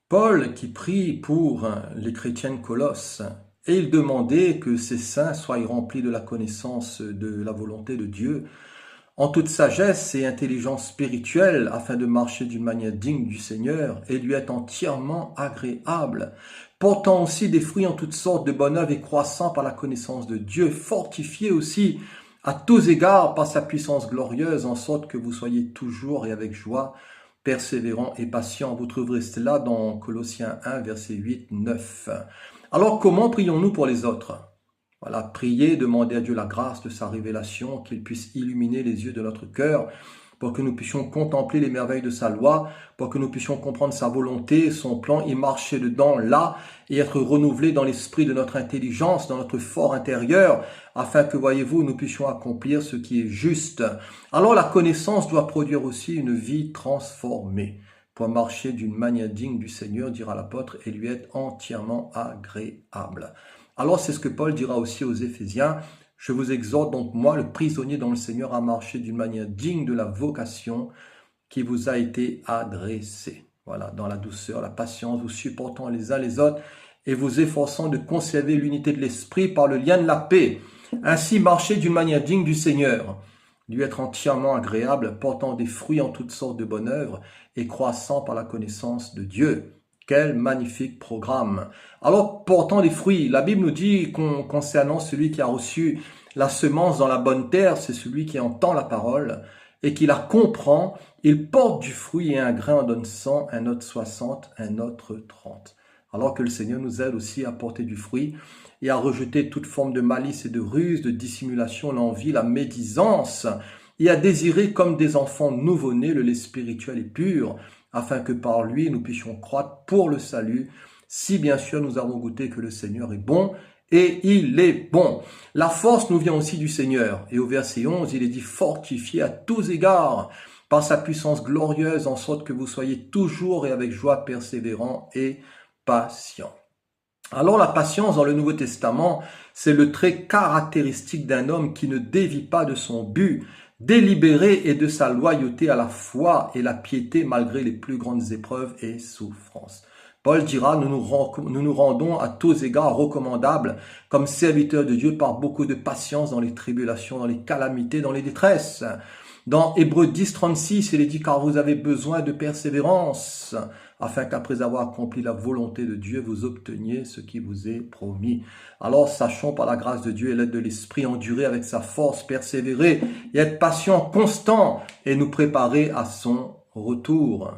Paul qui prie pour les chrétiens de Colosse, et il demandait que ces saints soient remplis de la connaissance de la volonté de Dieu, en toute sagesse et intelligence spirituelle, afin de marcher d'une manière digne du Seigneur et lui être entièrement agréable, portant aussi des fruits en toutes sortes de bonnes œuvres et croissant par la connaissance de Dieu, fortifié aussi à tous égards par sa puissance glorieuse, en sorte que vous soyez toujours et avec joie persévérant et patient. Vous trouverez cela dans Colossiens 1, versets 8, 9. Alors, comment prions-nous pour les autres? Voilà, prier, demander à Dieu la grâce de sa révélation, qu'il puisse illuminer les yeux de notre cœur, pour que nous puissions contempler les merveilles de sa loi, pour que nous puissions comprendre sa volonté, son plan, y marcher dedans, là, et être renouvelés dans l'esprit de notre intelligence, dans notre fort intérieur, afin que, voyez-vous, nous puissions accomplir ce qui est juste. Alors la connaissance doit produire aussi une vie transformée, pour marcher d'une manière digne du Seigneur, dira l'apôtre, et lui être entièrement agréable. Alors c'est ce que Paul dira aussi aux Éphésiens. Je vous exhorte donc, moi, le prisonnier dans le Seigneur, à marcher d'une manière digne de la vocation qui vous a été adressée. Voilà, dans la douceur, la patience, vous supportant les uns les autres et vous efforçant de conserver l'unité de l'esprit par le lien de la paix. Ainsi, marcher d'une manière digne du Seigneur, lui être entièrement agréable, portant des fruits en toutes sortes de bonnes œuvres et croissant par la connaissance de Dieu. Quel magnifique programme! Alors, portant des fruits, la Bible nous dit concernant celui qui a reçu la semence dans la bonne terre, c'est celui qui entend la parole et qui la comprend. Il porte du fruit et un grain en donne 100, un autre 60, un autre 30. Alors que le Seigneur nous aide aussi à porter du fruit et à rejeter toute forme de malice et de ruse, de dissimulation, l'envie, la médisance, et à désirer comme des enfants nouveau-nés le lait spirituel et pur, afin que par lui nous puissions croître pour le salut, si bien sûr nous avons goûté que le Seigneur est bon, et il est bon. La force nous vient aussi du Seigneur, et au verset 11, il est dit fortifié à tous égards, par sa puissance glorieuse, en sorte que vous soyez toujours et avec joie persévérants et patients. Alors la patience dans le Nouveau Testament, c'est le trait caractéristique d'un homme qui ne dévie pas de son but, délibéré et de sa loyauté à la foi et la piété malgré les plus grandes épreuves et souffrances. Paul dira, nous nous rendons à tous égards recommandables comme serviteurs de Dieu par beaucoup de patience dans les tribulations, dans les calamités, dans les détresses. Dans Hébreux 10, 36, il est dit, car vous avez besoin de persévérance, afin qu'après avoir accompli la volonté de Dieu, vous obteniez ce qui vous est promis. Alors sachons par la grâce de Dieu et l'aide de l'Esprit endurer avec sa force, persévérer et être patient, constant et nous préparer à son retour.